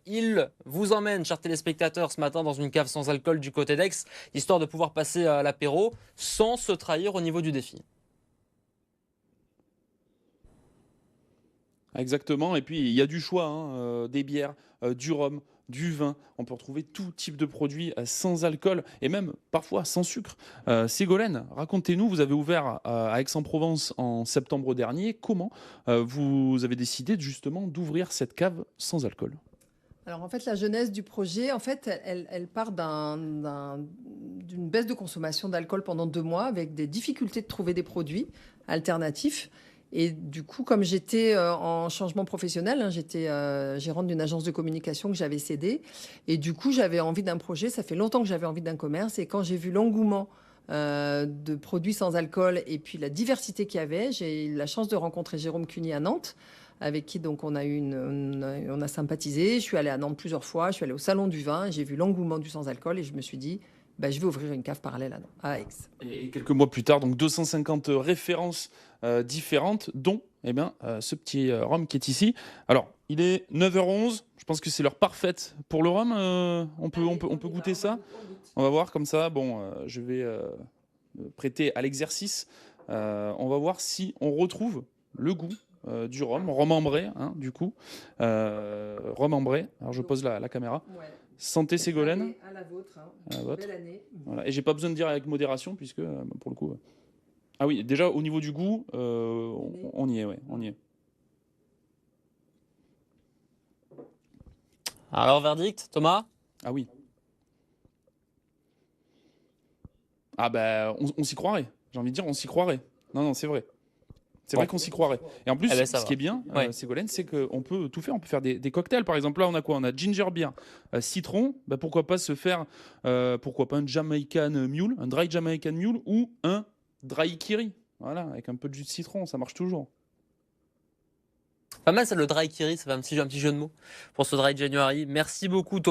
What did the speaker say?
il vous emmène, chers téléspectateurs, ce matin dans une cave sans alcool du côté d'Aix, histoire de pouvoir passer à l'apéro sans se trahir au niveau du défi. Exactement, et puis il y a du choix, hein, des bières, du rhum, du vin. On peut retrouver tout type de produits sans alcool et même parfois sans sucre. Ségolène, racontez-nous, vous avez ouvert à Aix-en-Provence en septembre dernier. Comment vous avez décidé justement d'ouvrir cette cave sans alcool? Alors en fait, la genèse du projet, en fait, elle part d'une baisse de consommation d'alcool pendant 2 mois avec des difficultés de trouver des produits alternatifs. Et du coup, comme j'étais en changement professionnel, hein, j'étais gérante d'une agence de communication que j'avais cédée. Et du coup, j'avais envie d'un projet. Ça fait longtemps que j'avais envie d'un commerce. Et quand j'ai vu l'engouement de produits sans alcool et puis la diversité qu'il y avait, j'ai eu la chance de rencontrer Jérôme Cuny à Nantes, avec qui donc on a sympathisé. Je suis allée à Nantes plusieurs fois, je suis allée au Salon du Vin, j'ai vu l'engouement du sans-alcool et je me suis dit, bah, je vais ouvrir une cave parallèle à Aix. Et quelques mois plus tard, donc 250 références différentes, dont ce petit rhum qui est ici. Alors, il est 9h11, je pense que c'est l'heure parfaite pour le rhum. On peut goûter ça. On va voir comme ça. Bon, je vais me prêter à l'exercice. On va voir si on retrouve le goût du rhum ambré, hein, du coup. Rhum ambré. Alors, je pose la caméra. Ouais. Santé Ségolène. Allez, à la vôtre. Hein. À la vôtre. Belle année. Voilà. Et j'ai pas besoin de dire avec modération, puisque pour le coup. Ah oui, déjà au niveau du goût, on y est, ouais, on y est. Alors, verdict, Thomas? Ah oui. Ah ben, on s'y croirait. J'ai envie de dire, on s'y croirait. Non, non, c'est vrai. C'est vrai qu'on s'y croirait. Et en plus, Eh ben, ça ce va. qui est bien, Ouais. Ségolène, c'est qu'on peut tout faire. On peut faire des cocktails. Par exemple, là, on a quoi? On a ginger beer, citron. Bah, pourquoi pas se faire, pourquoi pas un Jamaican mule, un dry Jamaican mule ou un dry kiri. Voilà, avec un peu de jus de citron, ça marche toujours. Pas mal, ça, le dry kiri, ça fait un petit jeu de mots pour ce dry January. Merci beaucoup, Thomas.